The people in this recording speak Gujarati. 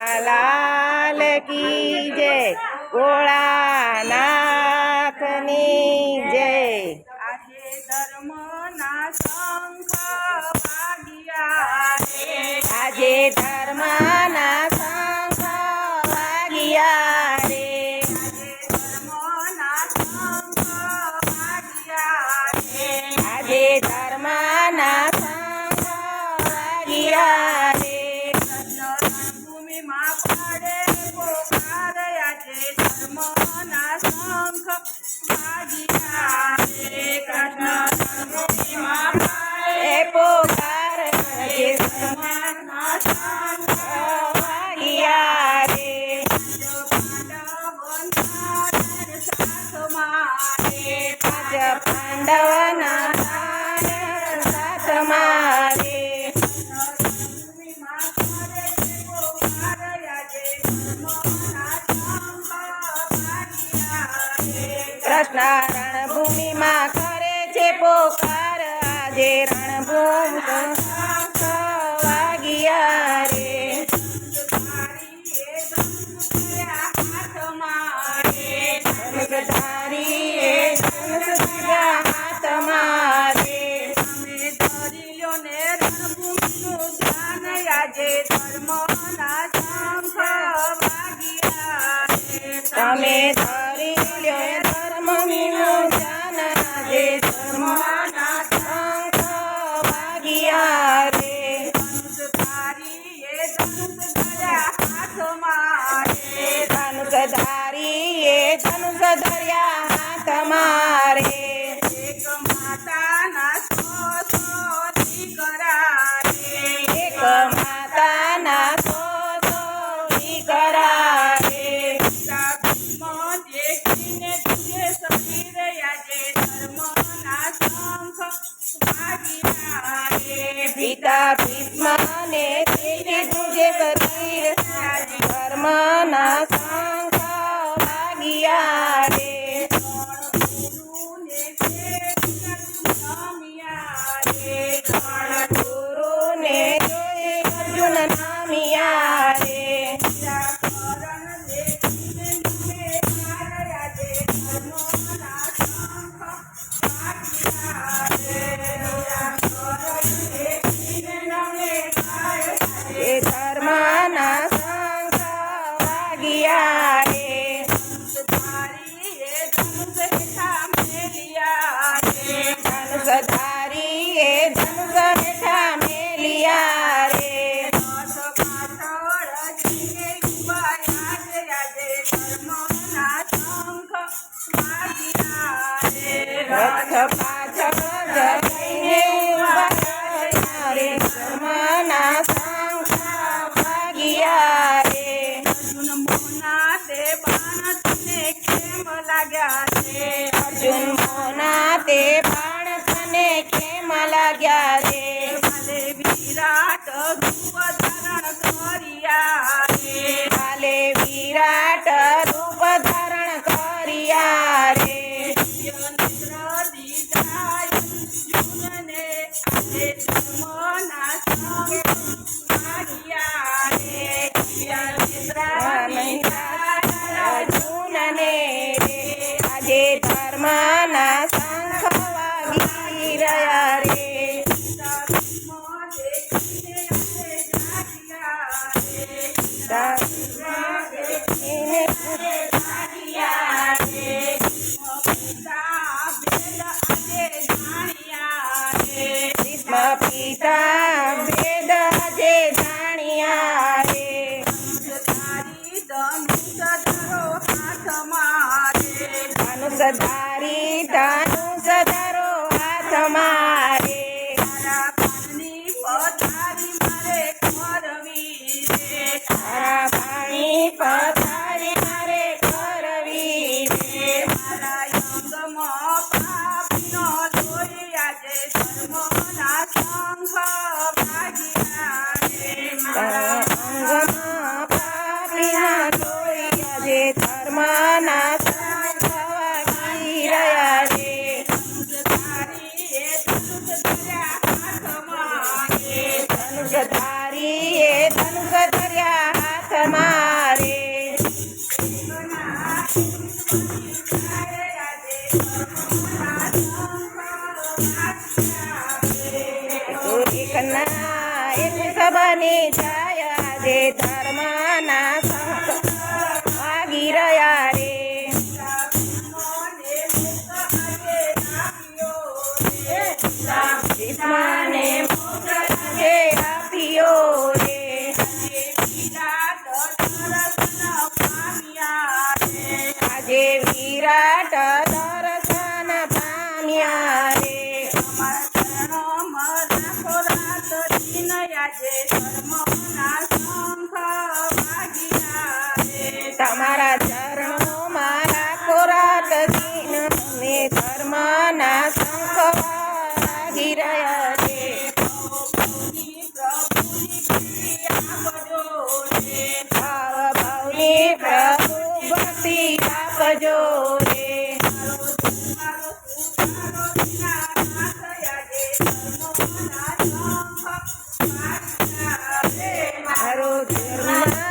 लाल की जय, भोळानाथनी जय। આજે ધર્મના શંખ વાગ્યા રે, આજે ધર્મના શંખ વાગ્યા રે, આજે ધર્મના શંખ વાગ્યા આજે ધર્મના શંખ વાગ્યા રે, રે, રણભૂમિમાં પડે પોકાર, આજે ધર્મના શંખ વાગ્યા રે, કૃષ્ણ રણભૂમિમાં એ પોકાર આજે ધર્મના શંખ વાગ્યા રે, પાંચ પાંડવના સાથમાં રે, કૃષ્ણ રણભૂમિમાં કરે છે પોકાર, આજે રણભૂમિ વાગ્યા રે, ધનુષધારી એ ધનુષ હાથમાં રે, આજે ધર્મના શંખ વાગ્યા રે, તમે ધરી લ્યો ધર્મનું ધ્યાન, આજે ધર્મના શંખ વાગ્યા રે, ધનુષધારી એ ધનુષ ધર્યા હાથમાં રે, એક માતાના સો દીકરા રે, એક માતાના સો દીકરા રે, દેખીને તુજે શરીર, આજે ધર્મના શંખ વાગ્યા રે, પિતા ભીષ્મને તેને તુજે શરીર, આજે ધર્મના શંખ વાગ્યા રે, ગુરુને જોઈ અર્જુન નામિયા રે, એ ધર્મના શંખ વાગ્યા રે, ધનુષધારી એ ધનુષ હેઠા મેલિયા રે, રથ પાછળ જઈને ઊભા રહ્યા રે, ધર્મના શંખ વાગ્યા રે, અર્જુન મોના તે બાણ તને કેમ લાગ્યા રે, વિરાટ રૂપ ધારણ કર્યા રે, કાલે વિરાટ રૂપ ધારણ કર્યા રે, અર્જુનને રે, આજે ધર્મના શંખ વાગી રહ્યા રે, ભીષ્મ પિતા ભેદ આજે જાણ્યા રે, ધનુષધારી ધનુષ ધરો હાથમાં રે, તારા પાણી પથારી મારે કરવી રે, અંગમાં પાપીના જોઈ આજે ધર્મના શંખ વાગી રહ્યા રે, ધનુષધારી એ ધનુષ ધર્યા હાથમાં મારો ધર્મ